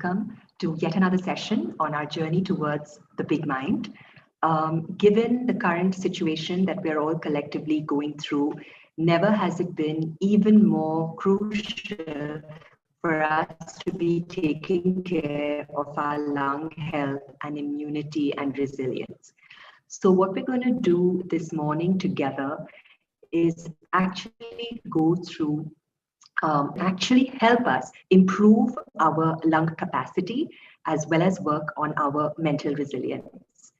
welcome to yet another session on our journey towards the big mind. Given the current situation that we're all collectively going through, never has it been even more crucial for us to be taking care of our lung health and immunity and resilience. So what we're going to do this morning together is actually go through actually help us improve our lung capacity as well as work on our mental resilience.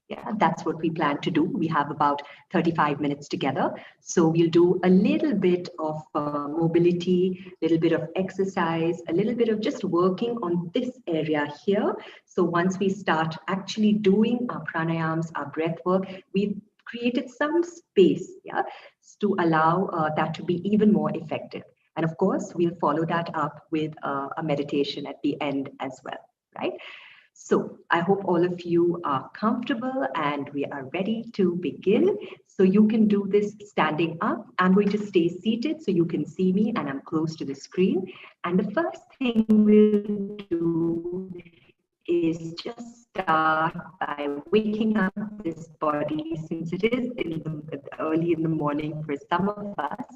Yeah, that's what we plan to do. We have about 35 minutes together. So we'll do a little bit of mobility, a little bit of exercise, a little bit of just working on this area here. So once we start actually doing our pranayams, our breath work, we've created some space, yeah, to allow that to be even more effective. And of course, we'll follow that up with a meditation at the end as well, right? So I hope all of you are comfortable and we are ready to begin. So you can do this standing up. I'm going to stay seated so you can see me and I'm close to the screen. And the first thing we'll do is just start by waking up this body, since it is early in the morning for some of us.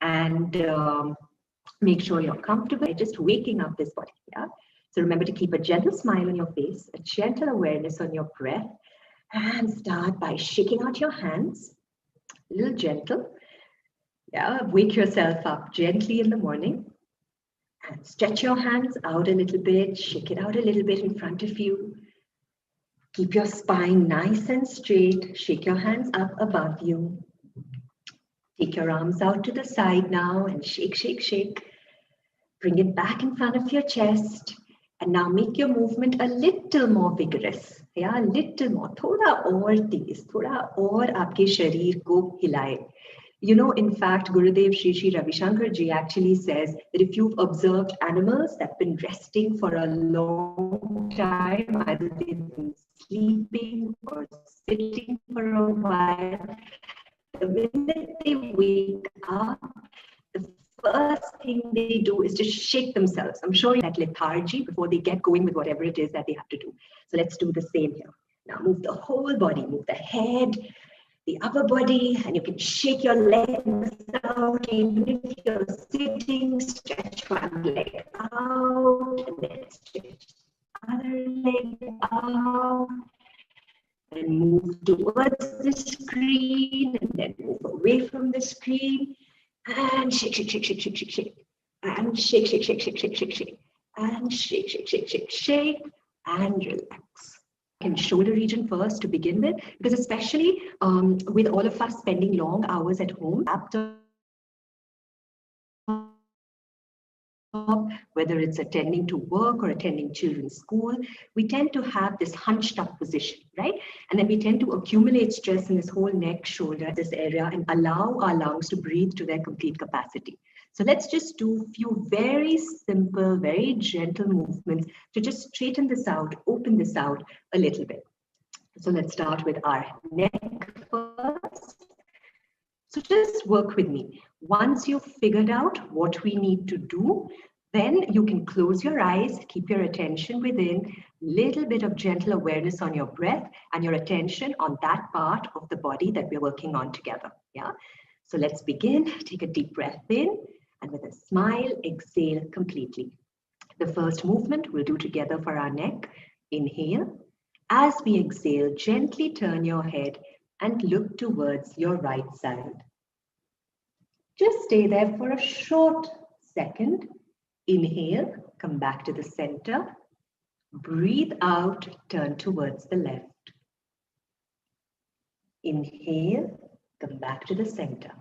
And make sure you're comfortable by just waking up this body. Yeah. So remember to keep a gentle smile on your face, a gentle awareness on your breath, and start by shaking out your hands, a little gentle. Yeah. Wake yourself up gently in the morning and stretch your hands out a little bit, shake it out a little bit in front of you. Keep your spine nice and straight. Shake your hands up above you. Take your arms out to the side now and shake, shake, shake. Bring it back in front of your chest. And now make your movement a little more vigorous. Yeah, a little more. Thoda aur teez, thoda aur aapke shareer ko hilaye. You know, in fact, Gurudev Shri Ravi Shankar ji actually says that if you've observed animals that have been resting for a long time, either they've been sleeping or sitting for a while, the minute they wake up, the first thing they do is just shake themselves. I'm showing that lethargy before they get going with whatever it is that they have to do. So let's do the same here. Now move the whole body, move the head, the upper body, and you can shake your legs out. Even if you're sitting, stretch one leg out, and then stretch the other leg out. And move towards the screen, and then move away from the screen, and shake, shake, shake, shake, shake, shake, shake, and shake, shake, shake, shake, shake, shake, shake, and shake, shake, shake, shake, shake, and relax. And shoulder region first to begin with, because especially with all of us spending long hours at home, whether it's attending to work or attending children's school, we tend to have this hunched up position, right? And then we tend to accumulate stress in this whole neck, shoulder, this area, and allow our lungs to breathe to their complete capacity. So let's just do a few very simple, very gentle movements to just straighten this out, open this out a little bit. So let's start with our neck first. So just work with me. Once you've figured out what we need to do, then you can close your eyes, keep your attention within, little bit of gentle awareness on your breath and your attention on that part of the body that we're working on together. Yeah. So let's begin. Take a deep breath in and with a smile, exhale completely. The first movement we'll do together for our neck. Inhale. As we exhale, gently turn your head and look towards your right side. Just stay there for a short second. Inhale, come back to the center. Breathe out, turn towards the left. Inhale, come back to the center.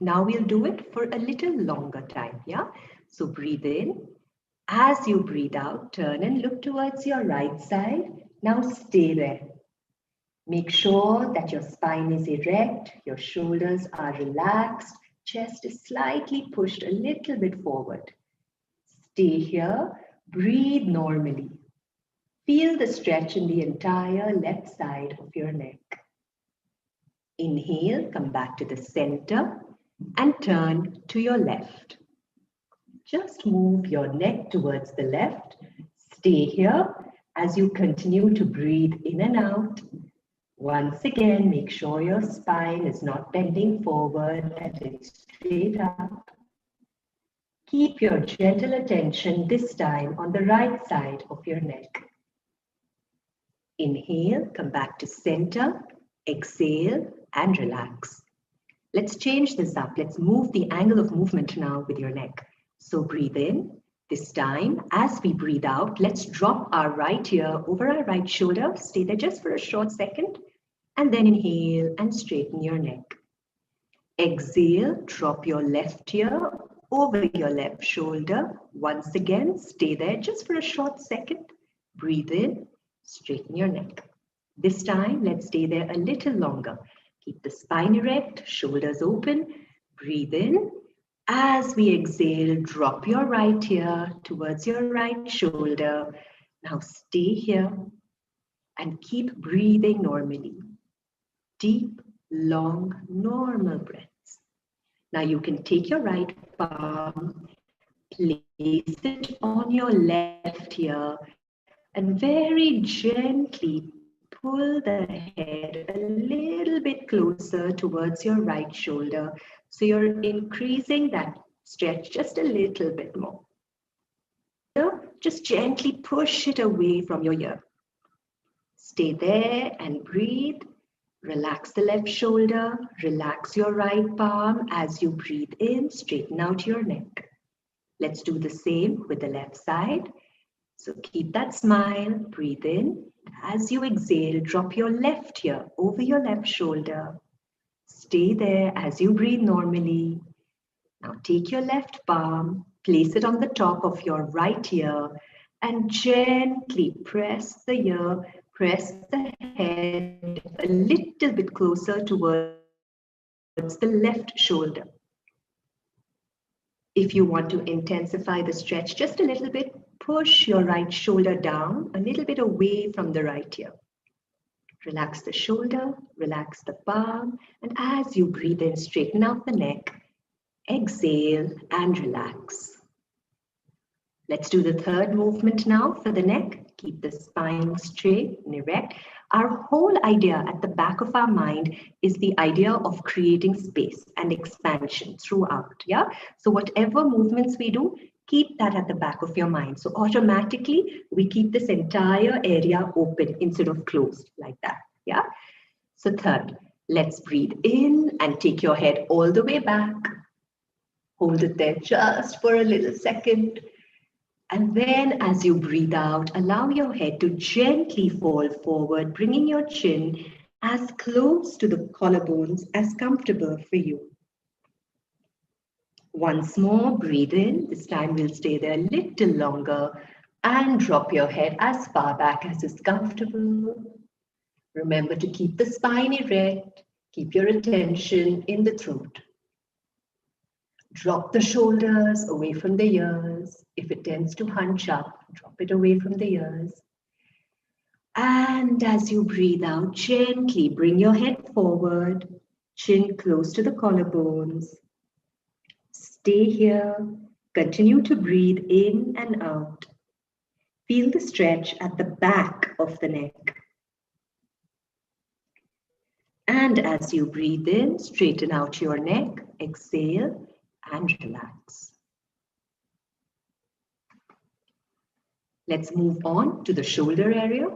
Now we'll do it for a little longer time, yeah? So breathe in. As you breathe out, turn and look towards your right side. Now stay there. Make sure that your spine is erect, your shoulders are relaxed, chest is slightly pushed a little bit forward. Stay here, breathe normally. Feel the stretch in the entire left side of your neck. Inhale, come back to the center and turn to your left. Just move your neck towards the left. stay here as you continue to breathe in and out. Once again, make sure your spine is not bending forward, that it's straight up. Keep your gentle attention this time on the right side of your neck. Inhale, come back to center, exhale, and relax. Let's change this up. Let's move the angle of movement now with your neck. So breathe in. This time, as we breathe out, let's drop our right ear over our right shoulder. Stay there just for a short second. And then inhale and straighten your neck. Exhale, drop your left ear over your left shoulder. Once again, stay there just for a short second. Breathe in, straighten your neck. This time, let's stay there a little longer. Keep the spine erect, shoulders open. Breathe in. As we exhale, drop your right ear towards your right shoulder. Now stay here and keep breathing normally. Deep, long, normal breaths. Now you can take your right palm, place it on your left ear, and very gently pull the head a little bit closer towards your right shoulder. So you're increasing that stretch just a little bit more. Just gently push it away from your ear. Stay there and breathe. Relax the left shoulder, relax your right palm as you breathe in, straighten out your neck. Let's do the same with the left side. So keep that smile, breathe in. As you exhale, drop your left ear over your left shoulder. Stay there as you breathe normally. Now take your left palm, place it on the top of your right ear, and gently press the ear, press the head a little bit closer towards the left shoulder. If you want to intensify the stretch just a little bit, push your right shoulder down a little bit away from the right ear. Relax the shoulder, relax the palm, and as you breathe in, straighten out the neck, exhale and relax. Let's do the third movement now for the neck. Keep the spine straight and erect. Our whole idea at the back of our mind is the idea of creating space and expansion throughout. Yeah. So whatever movements we do, keep that at the back of your mind. So automatically we keep this entire area open instead of closed like that. Yeah. So third, let's breathe in and take your head all the way back. Hold it there just for a little second. And then as you breathe out, allow your head to gently fall forward, bringing your chin as close to the collarbones as comfortable for you. Once more, breathe in. This time we'll stay there a little longer and drop your head as far back as is comfortable. Remember to keep the spine erect, keep your attention in the throat. Drop the shoulders away from the ears. If it tends to hunch up, drop it away from the ears. And as you breathe out, gently bring your head forward, chin close to the collarbones. Stay here. Continue to breathe in and out. Feel the stretch at the back of the neck. And as you breathe in, straighten out your neck, exhale, and relax. Let's move on to the shoulder area.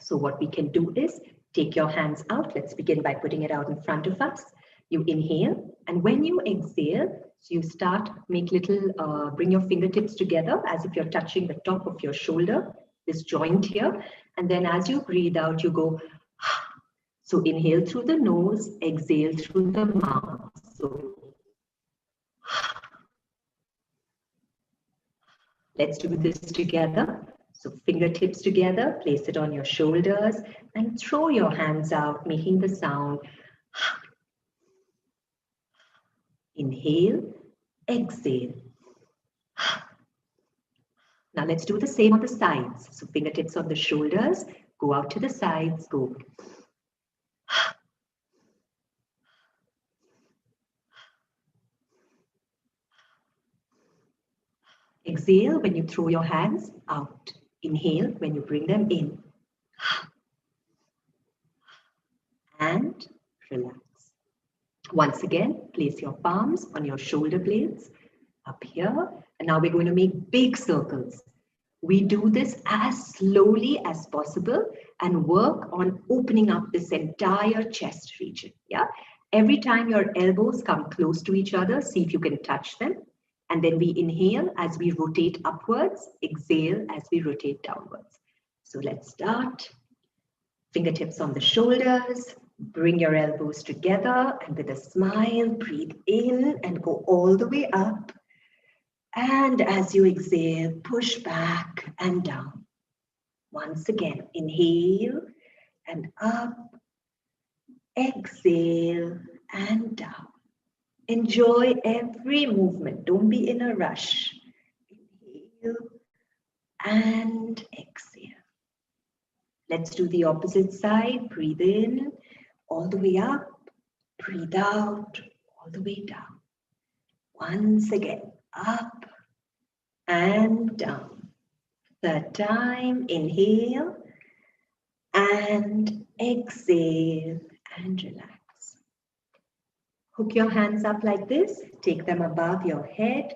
So what we can do is take your hands out. Let's begin by putting it out in front of us. You inhale, and when you exhale, so you start, bring your fingertips together as if you're touching the top of your shoulder, this joint here. And then as you breathe out, you go, so inhale through the nose, exhale through the mouth. So let's do this together. So fingertips together, place it on your shoulders and throw your hands out, making the sound. Inhale, exhale. Now let's do the same on the sides. So fingertips on the shoulders, go out to the sides, go. Exhale when you throw your hands out. Inhale when you bring them in. And relax. Once again, place your palms on your shoulder blades up here. And now we're going to make big circles. We do this as slowly as possible and work on opening up this entire chest region. Yeah. Every time your elbows come close to each other, see if you can touch them. And then we inhale as we rotate upwards, exhale as we rotate downwards. So let's start. Fingertips on the shoulders, bring your elbows together, and with a smile, breathe in and go all the way up. And as you exhale, push back and down. Once again, inhale and up, exhale and down. Enjoy every movement. Don't be in a rush. Inhale and exhale. Let's do the opposite side. Breathe in, all the way up. Breathe out, all the way down. Once again, up and down. Third time, inhale and exhale and relax. Hook your hands up like this. Take them above your head.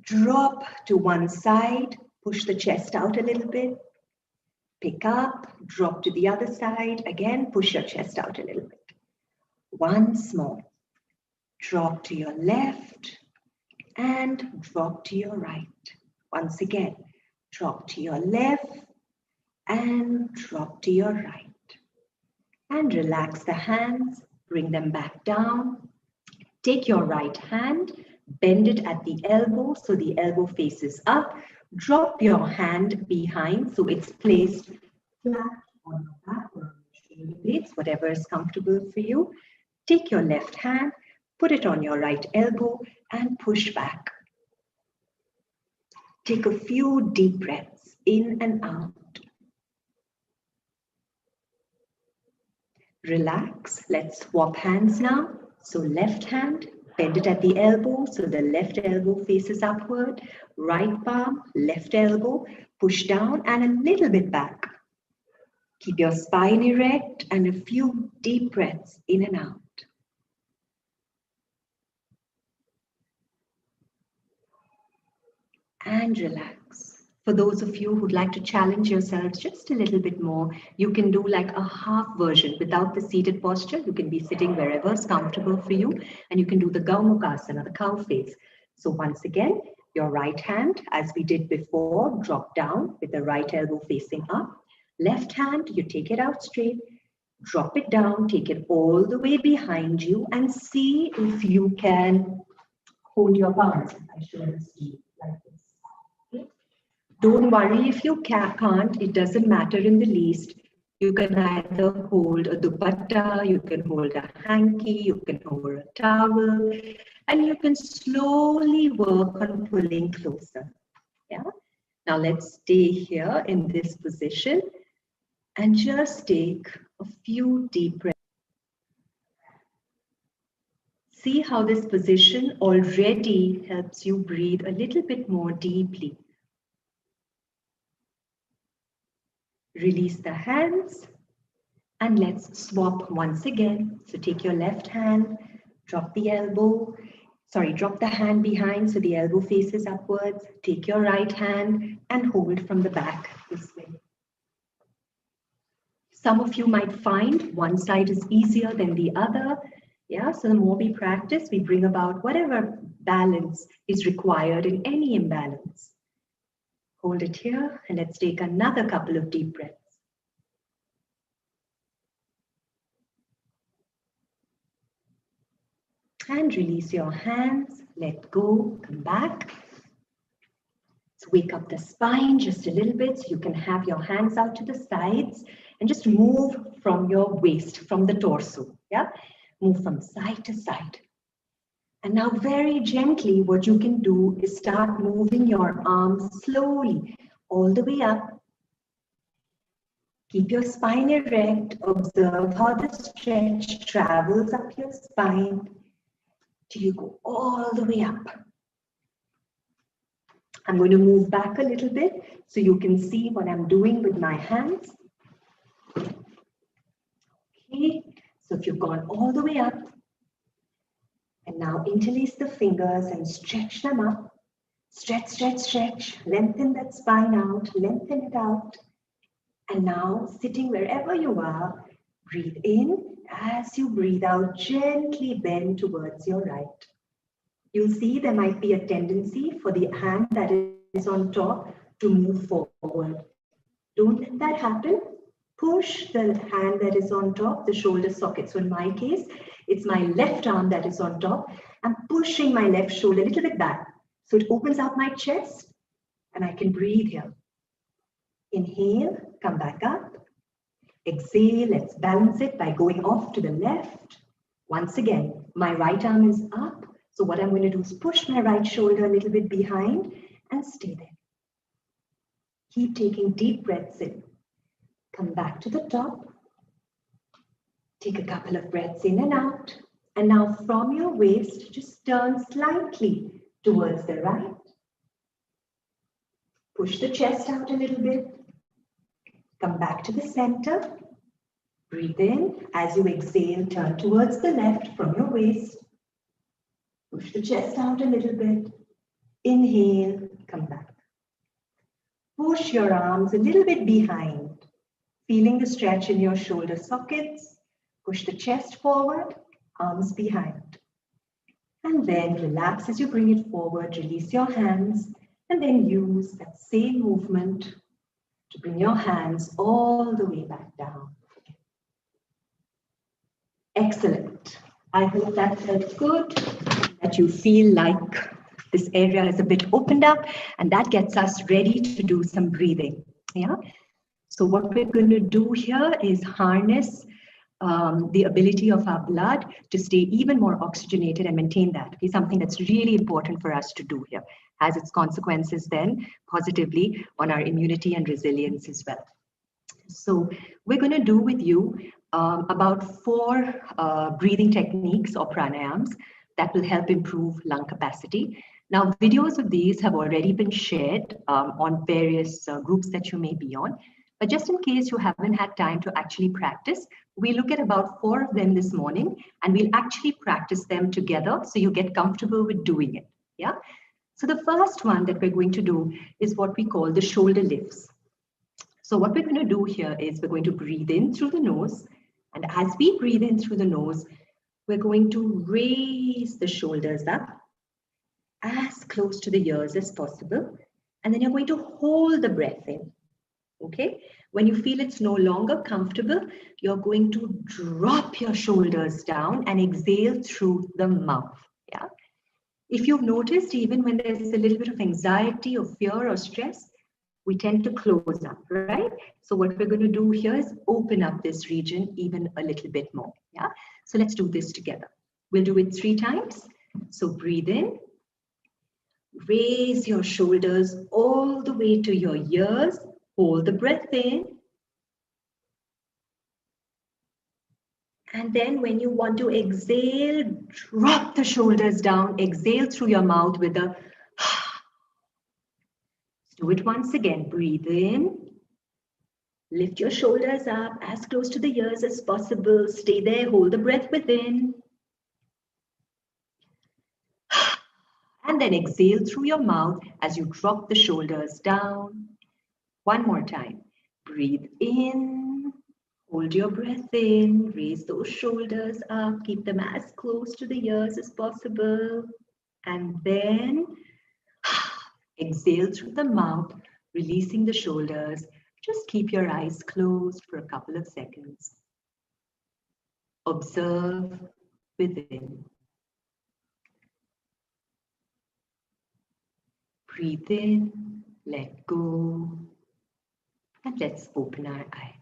Drop to one side. Push the chest out a little bit. Pick up, drop to the other side. Again, push your chest out a little bit. Once more. Drop to your left and drop to your right. Once again, drop to your left and drop to your right. And relax the hands, bring them back down. Take your right hand, bend it at the elbow so the elbow faces up. Drop your hand behind so it's placed flat on your back or on your shoulder blades, whatever is comfortable for you. Take your left hand, put it on your right elbow and push back. Take a few deep breaths in and out. Relax. Let's swap hands now. So left hand, bend it at the elbow so the left elbow faces upward. Right palm, left elbow, push down and a little bit back. Keep your spine erect and a few deep breaths in and out. And relax. For those of you who'd like to challenge yourselves just a little bit more, you can do like a half version without the seated posture. You can be sitting wherever is comfortable for you, and you can do the Gaumukasana, the cow face. So once again, your right hand, as we did before, drop down with the right elbow facing up. Left hand, you take it out straight, drop it down, take it all the way behind you, and see if you can hold your palms. I show this to you like this. Don't worry if you can't, it doesn't matter in the least. You can either hold a dupatta, you can hold a hanky, you can hold a towel, and you can slowly work on pulling closer. Yeah. Now let's stay here in this position and just take a few deep breaths. See how this position already helps you breathe a little bit more deeply. Release the hands and let's swap once again. So take your left hand, drop the hand behind so the elbow faces upwards. Take your right hand and hold from the back this way. Some of you might find one side is easier than the other. Yeah, so the more we practice, we bring about whatever balance is required in any imbalance. Hold it here and let's take another couple of deep breaths. And release your hands, let go, come back. Let's wake up the spine just a little bit so you can have your hands out to the sides and just move from your waist, from the torso. Yeah, move from side to side. And now very gently, what you can do is start moving your arms slowly all the way up. Keep your spine erect. Observe how the stretch travels up your spine till you go all the way up. I'm going to move back a little bit so you can see what I'm doing with my hands. Okay, so if you've gone all the way up, and now interlace the fingers and stretch them up. Stretch, stretch, stretch. Lengthen that spine out, lengthen it out. And now, sitting wherever you are, breathe in. As you breathe out, gently bend towards your right. You'll see there might be a tendency for the hand that is on top to move forward. Don't let that happen. Push the hand that is on top, the shoulder socket. So in my case, it's my left arm that is on top. I'm pushing my left shoulder a little bit back. So it opens out my chest and I can breathe here. Inhale, come back up. Exhale, let's balance it by going off to the left. Once again, my right arm is up. So what I'm going to do is push my right shoulder a little bit behind and stay there. Keep taking deep breaths in. Come back to the top. Take a couple of breaths in and out. And now from your waist, just turn slightly towards the right. Push the chest out a little bit. Come back to the center. Breathe in. As you exhale, turn towards the left from your waist. Push the chest out a little bit. Inhale, come back. Push your arms a little bit behind, feeling the stretch in your shoulder sockets. Push the chest forward, arms behind. And then relax as you bring it forward. Release your hands and then use that same movement to bring your hands all the way back down. Excellent. I hope that felt good, that you feel like this area is a bit opened up, and that gets us ready to do some breathing. Yeah. So what we're going to do here is harness the ability of our blood to stay even more oxygenated and maintain that. Okay, something that's really important for us to do here, has its consequences then positively on our immunity and resilience as well. So we're going to do with you about 4 breathing techniques or pranayams that will help improve lung capacity. Now, videos of these have already been shared on various groups that you may be on. But just in case you haven't had time to actually practice, we look at about 4 of them this morning, and we'll actually practice them together so you get comfortable with doing it. Yeah. So the first one that we're going to do is what we call the shoulder lifts. So what we're going to do here is we're going to breathe in through the nose. And as we breathe in through the nose, we're going to raise the shoulders up as close to the ears as possible. And then you're going to hold the breath in. Okay. When you feel it's no longer comfortable, you're going to drop your shoulders down and exhale through the mouth. Yeah. If you've noticed, even when there's a little bit of anxiety or fear or stress, we tend to close up, right? So what we're going to do here is open up this region even a little bit more. Yeah. So let's do this together. We'll do it 3 times. So breathe in. Raise your shoulders all the way to your ears. Hold the breath in. And then when you want to exhale, drop the shoulders down. Exhale through your mouth with a... Do it once again. Breathe in. Lift your shoulders up as close to the ears as possible. Stay there. Hold the breath within. And then exhale through your mouth as you drop the shoulders down. One more time. Breathe in. Hold your breath in. Raise those shoulders up. Keep them as close to the ears as possible. And then exhale through the mouth, releasing the shoulders. Just keep your eyes closed for a couple of seconds. Observe within. Breathe in, let go, and let's open our eyes.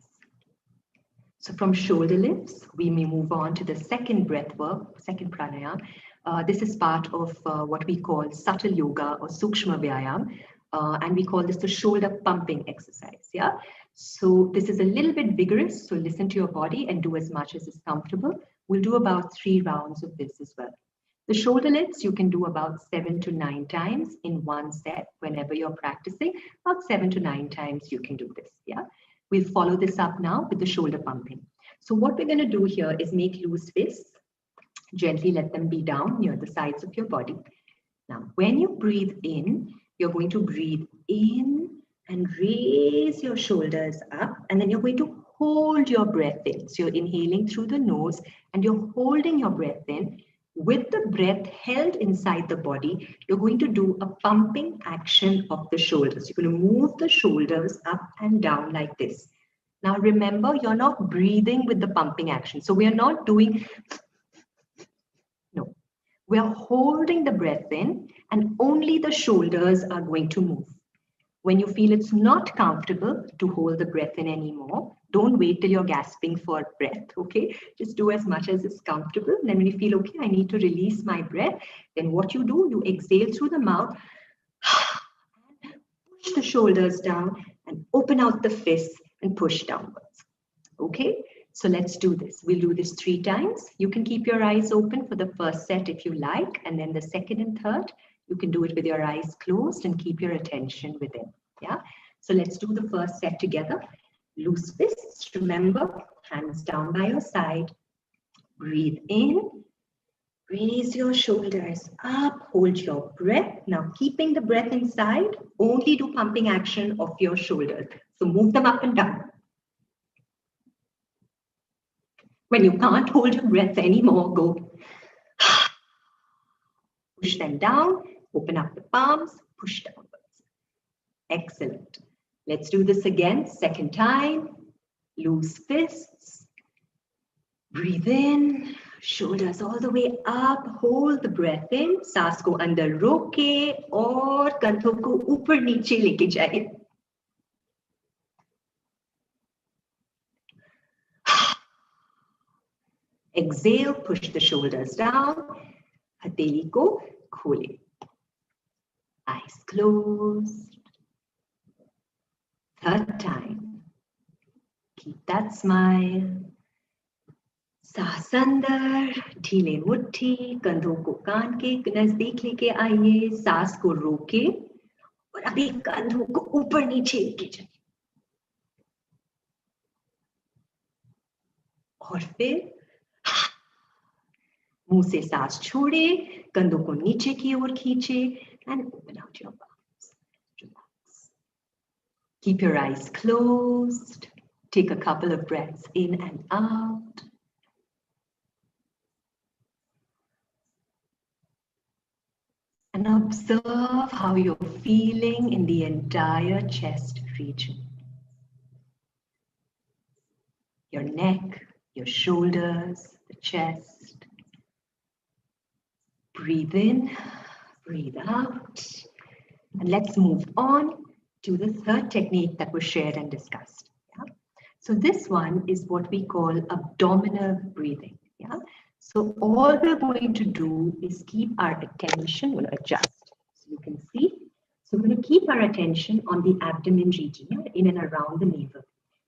So from shoulder lifts, we may move on to the second breath work, second pranayama. This is part of what we call subtle yoga or sukshma vyayam, and we call this the shoulder pumping exercise. Yeah. So this is a little bit vigorous. So listen to your body and do as much as is comfortable. We'll do about 3 rounds of this as well. The shoulder lifts you can do about 7 to 9 times in one set whenever you're practicing. About 7 to 9 times you can do this. Yeah. We'll follow this up now with the shoulder pumping. So what we're going to do here is make loose fists. Gently let them be down near the sides of your body. Now, when you breathe in, you're going to breathe in and raise your shoulders up, and then you're going to hold your breath in. So you're inhaling through the nose and you're holding your breath in. With the breath held inside the body, you're going to do a pumping action of the shoulders. You're going to move the shoulders up and down like this. Now remember, you're not breathing with the pumping action. So we are not doing, no. We are holding the breath in and only the shoulders are going to move. When you feel it's not comfortable to hold the breath in anymore, don't wait till you're gasping for breath, okay? Just do as much as is comfortable. And then when you feel, okay, I need to release my breath, then what you do, you exhale through the mouth, push the shoulders down and open out the fists and push downwards, okay? So let's do this. We'll do this 3 times. You can keep your eyes open for the first set if you like, and then the second and third, you can do it with your eyes closed and keep your attention within. Yeah. So let's do the first set together. Loose fists. Remember, hands down by your side. Breathe in. Raise your shoulders up. Hold your breath. Now, keeping the breath inside, only do pumping action of your shoulders. So move them up and down. When you can't hold your breath anymore, go. Push them down. Open up the palms, push downwards. Excellent. Let's do this again. Second time. Loose fists. Breathe in. Shoulders all the way up. Hold the breath in. सांस को अंदर रोके और कंधों को ऊपर नीचे लेके जाए. Exhale. Push the shoulders down. हथेली को खोले. Eyes closed. Third time. Keep that smile. सांस अंदर, ढीले मुट्ठी, कंधों को कान के नजदीक लेके आइए, सांस को रोके और अभी कंधों को ऊपर नीचे लेके जाइए. और फिर मुंह से सांस छोड़े, कंधों को नीचे की ओर खींचे and open out your palms. Relax. Keep your eyes closed. Take a couple of breaths in and out. And observe how you're feeling in the entire chest region. Your neck, your shoulders, the chest. Breathe in, breathe out. And let's move on to the third technique that was shared and discussed. Yeah? So this one is what we call abdominal breathing. Yeah? So all we're going to do is keep our attention, we're going to adjust so you can see. So we're going to keep our attention on the abdomen region, yeah, in and around the navel.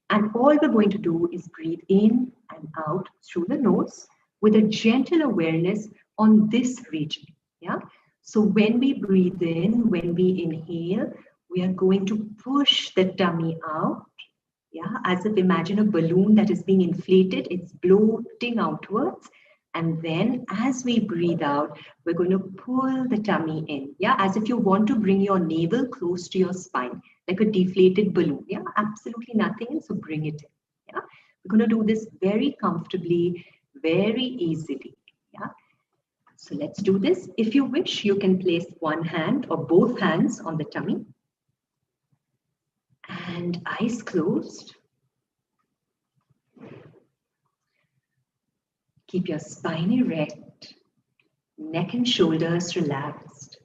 And all we're going to do is breathe in and out through the nose with a gentle awareness on this region. Yeah. So when we breathe in, when we inhale, we are going to push the tummy out. Yeah, as if imagine a balloon that is being inflated, it's bloating outwards. And then as we breathe out, we're going to pull the tummy in. Yeah, as if you want to bring your navel close to your spine, like a deflated balloon. Yeah, absolutely nothing in, so bring it in. Yeah, we're going to do this very comfortably, very easily. Yeah, so let's do this. If you wish, you can place one hand or both hands on the tummy. And eyes closed. Keep your spine erect, neck and shoulders relaxed.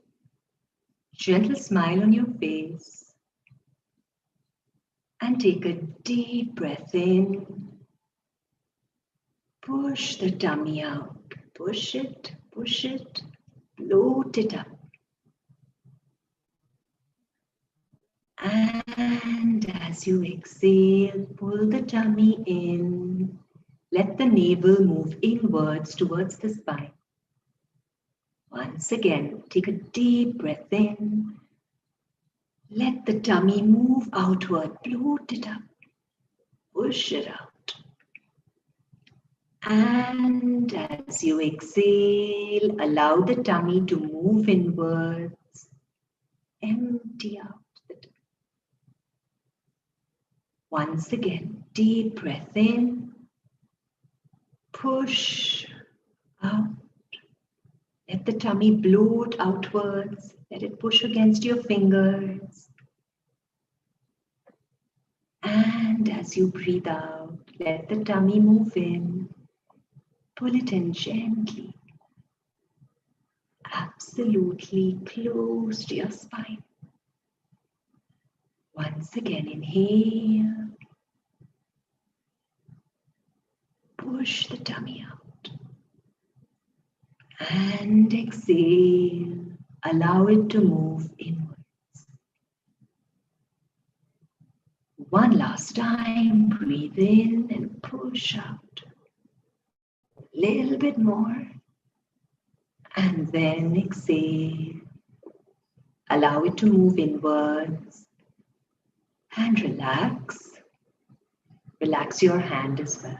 Gentle smile on your face. And take a deep breath in. Push the tummy out. Push it, bloat it up. And as you exhale, pull the tummy in. Let the navel move inwards towards the spine. Once again, take a deep breath in. Let the tummy move outward. Bloat it up. Push it out. And as you exhale, allow the tummy to move inwards. Empty out the tummy. Once again, deep breath in. Push out. Let the tummy bloat outwards. Let it push against your fingers. And as you breathe out, let the tummy move in. Pull it in gently. Absolutely close to your spine. Once again, inhale. Push the tummy out. And exhale. Allow it to move inwards. One last time, breathe in and push out. A little bit more. And then exhale. Allow it to move inwards. And relax. Relax your hand as well.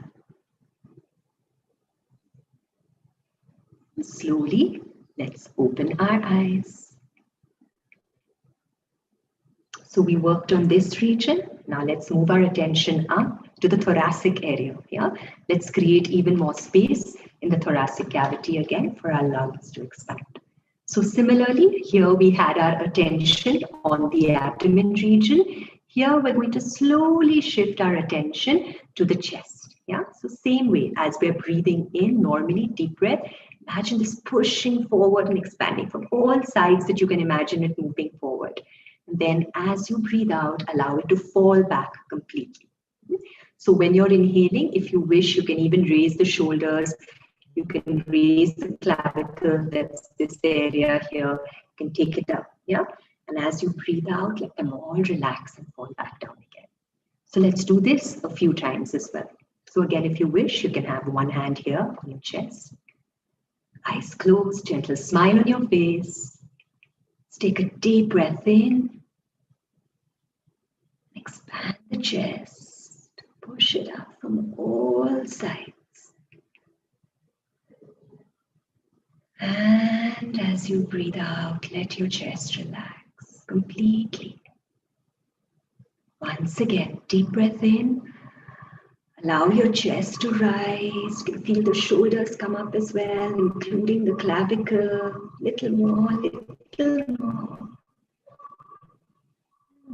Slowly, let's open our eyes. So we worked on this region. Now let's move our attention up to the thoracic area. Yeah? Let's create even more space in the thoracic cavity again for our lungs to expand. So similarly, here we had our attention on the abdomen region. Here we're going to slowly shift our attention to the chest. Yeah? So same way as we're breathing in, normally deep breath, imagine this pushing forward and expanding from all sides that you can imagine it moving forward. And then as you breathe out, allow it to fall back completely. So when you're inhaling, if you wish, you can even raise the shoulders. You can raise the clavicle, that's this area here. You can take it up, yeah? And as you breathe out, let them all relax and fall back down again. So let's do this a few times as well. So again, if you wish, you can have one hand here on your chest. Eyes closed, gentle smile on your face. Let's take a deep breath in. Expand the chest. Push it up from all sides. And as you breathe out, let your chest relax completely. Once again, deep breath in. Allow your chest to rise. You can feel the shoulders come up as well, including the clavicle. Little more, little more.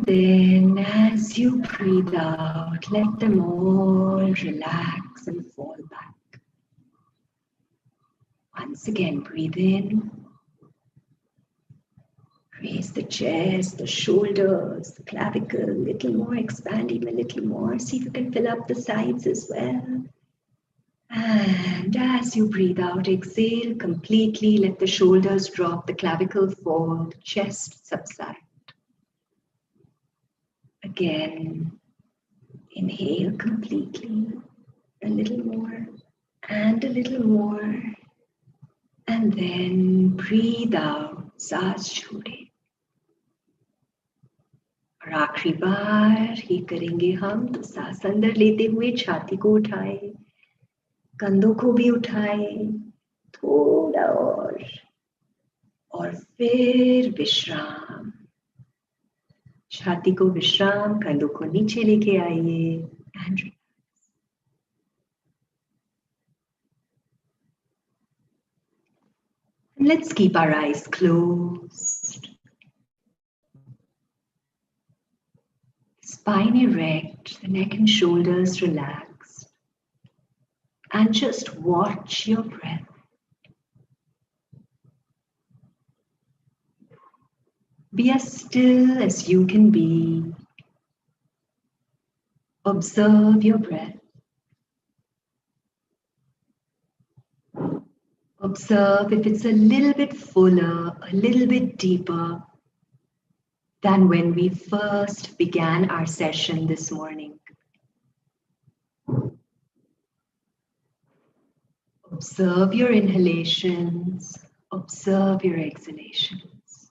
Then as you breathe out, let them all relax and fall back. Once again, breathe in. Raise the chest, the shoulders, the clavicle, a little more, expand even a little more. See if you can fill up the sides as well. And as you breathe out, exhale completely. Let the shoulders drop, the clavicle fall, the chest subside. Again, inhale completely. A little more and a little more. And then breathe out, सांस छोड़े. और आखिरी बार ये करेंगे हम तो सांस अंदर लेते हुए छाती को उठाए, कंधों को भी उठाए, थोड़ा और फिर विश्राम. छाती को विश्राम, कंधों को नीचे लेके आइए. And let's keep our eyes closed. Spine erect, the neck and shoulders relaxed. And just watch your breath. Be as still as you can be. Observe your breath. Observe if it's a little bit fuller, a little bit deeper than when we first began our session this morning. Observe your inhalations Observe your exhalations.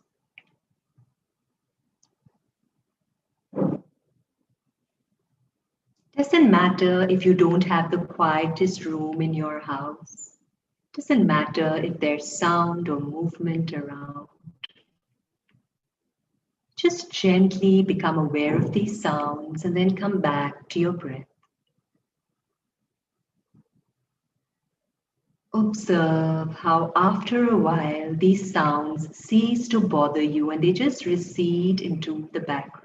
Doesn't matter if you don't have the quietest room in your house. Doesn't matter if there's sound or movement around. Just gently become aware of these sounds and then come back to your breath. Observe how after a while these sounds cease to bother you and they just recede into the background.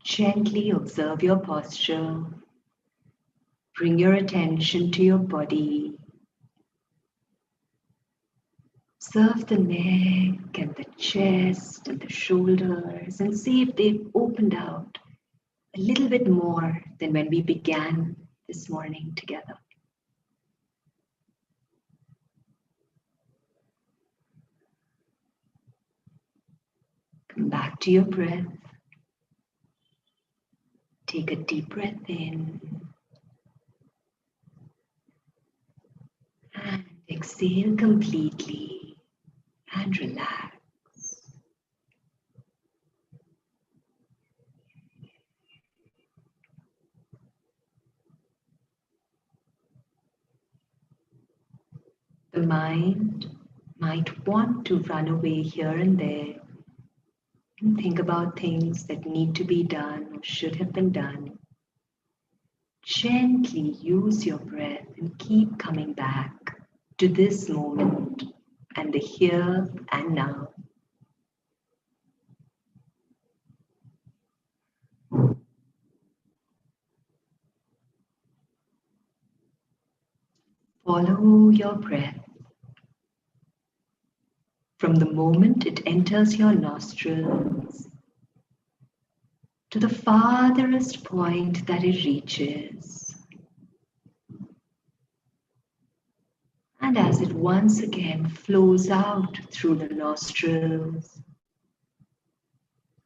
Gently observe your posture. Bring your attention to your body. Observe the neck and the chest and the shoulders and see if they've opened out a little bit more than when we began this morning together. Come back to your breath. Take a deep breath in. And exhale completely and relax. The mind might want to run away here and there and think about things that need to be done or should have been done. Gently use your breath and keep coming back to this moment and the here and now. Follow your breath. From the moment it enters your nostrils to the farthest point that it reaches. And as it once again flows out through the nostrils,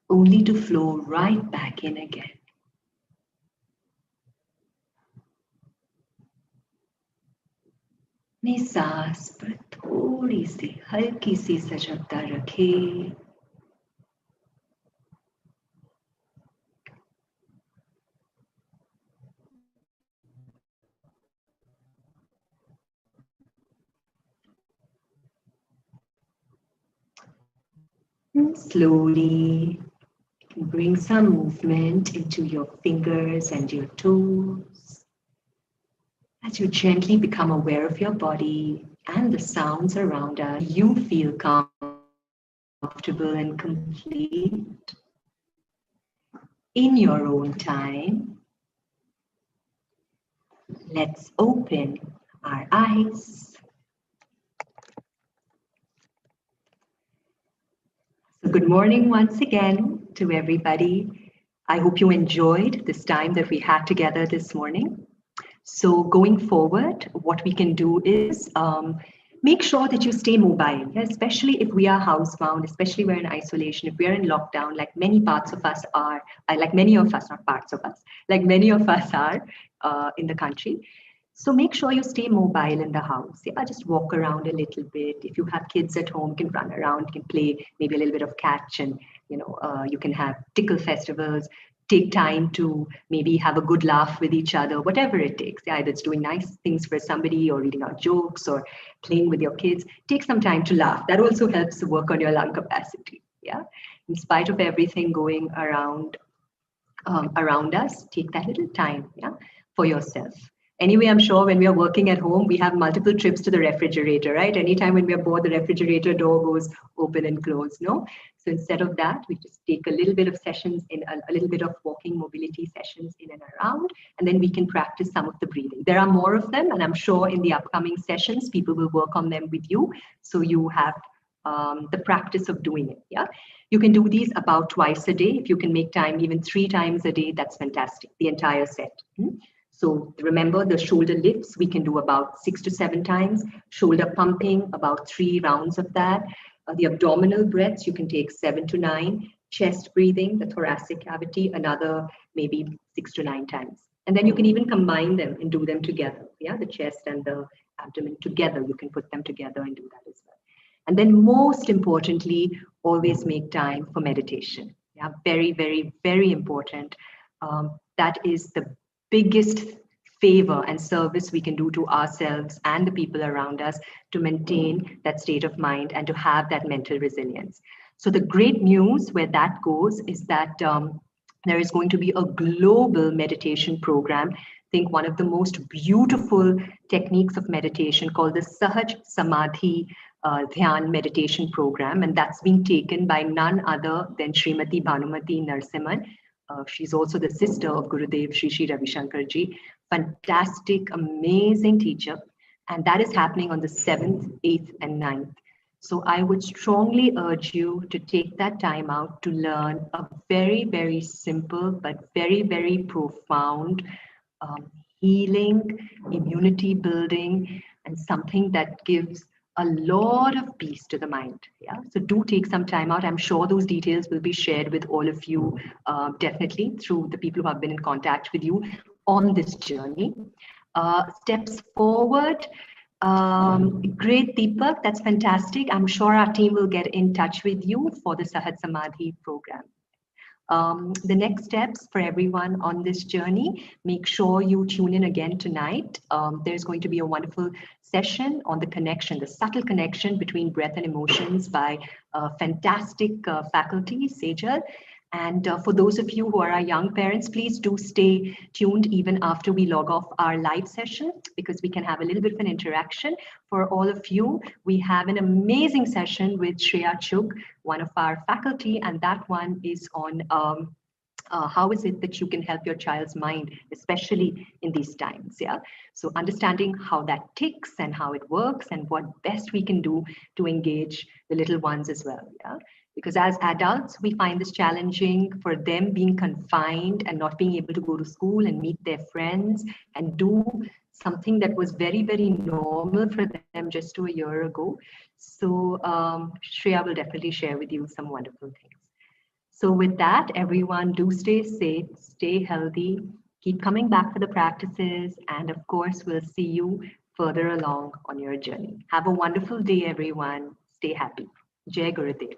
only to flow right back in again. अपनी सांस पर थोड़ी सी हल्की सी सजगता रखें. And slowly bring some movement into your fingers and your toes. As you gently become aware of your body and the sounds around us, you feel comfortable and complete in your own time. Let's open our eyes. So good morning once again to everybody. I hope you enjoyed this time that we had together this morning. So going forward, what we can do is make sure that you stay mobile, especially if we are housebound, especially we're in isolation, if we're in lockdown, like many parts of us are, like many of us, not parts of us, like many of us are in the country. So make sure you stay mobile in the house. Yeah, just walk around a little bit. If you have kids at home, you can run around, you can play maybe a little bit of catch, and you can have tickle festivals. Take time to maybe have a good laugh with each other, whatever it takes. Yeah, either it's doing nice things for somebody or reading out jokes or playing with your kids. Take some time to laugh. That also helps work on your lung capacity. Yeah, in spite of everything going around us, take that little time, yeah, for yourself. Anyway, I'm sure when we are working at home, we have multiple trips to the refrigerator, right? Anytime when we are bored, the refrigerator door goes open and close, no? So instead of that, we just take a little bit of sessions in a little bit of walking mobility sessions in and around, and then we can practice some of the breathing. There are more of them, and I'm sure in the upcoming sessions, people will work on them with you. So you have the practice of doing it, yeah? You can do these about twice a day. If you can make time even 3 times a day, that's fantastic, the entire set. So remember the shoulder lifts, we can do about 6 to 7 times. Shoulder pumping, about 3 rounds of that. The abdominal breaths, you can take 7 to 9. Chest breathing, the thoracic cavity, another maybe 6 to 9 times. And then you can even combine them and do them together. Yeah, the chest and the abdomen together. You can put them together and do that as well. And then most importantly, always make time for meditation. Yeah, very, very, very important. That is the biggest favor and service we can do to ourselves and the people around us to maintain that state of mind and to have that mental resilience. So the great news where that goes is that there is going to be a global meditation program. I think one of the most beautiful techniques of meditation called the Sahaj Samadhi Dhyan meditation program, and that's being taken by none other than Srimati Bhanumati Narsimhan. She's also the sister of Gurudev Shri Ravi Shankar ji. Fantastic, amazing teacher. And that is happening on the 7th, 8th, and 9th. So I would strongly urge you to take that time out to learn a very, very simple but very, very profound healing, immunity building, and something that gives a lot of peace to the mind. Yeah. So do take some time out. I'm sure those details will be shared with all of you, definitely through the people who have been in contact with you on this journey. Steps forward. Great, Deepak. That's fantastic. I'm sure our team will get in touch with you for the Sahaj Samadhi program. The next steps for everyone on this journey, make sure you tune in again tonight. There's going to be a wonderful session on the connection, the subtle connection between breath and emotions by fantastic faculty, Sejal. And for those of you who are our young parents, please do stay tuned even after we log off our live session, because we can have a little bit of an interaction. For all of you, we have an amazing session with Shreya Chuk, one of our faculty, and that one is on how is it that you can help your child's mind, especially in these times. Yeah. So understanding how that ticks and how it works and what best we can do to engage the little ones as well. Yeah. Because as adults, we find this challenging for them being confined and not being able to go to school and meet their friends and do something that was very, very normal for them just a year ago. So Shreya will definitely share with you some wonderful things. So with that, everyone, do stay safe, stay healthy, keep coming back for the practices, and of course, we'll see you further along on your journey. Have a wonderful day, everyone. Stay happy. Jai Gurudev.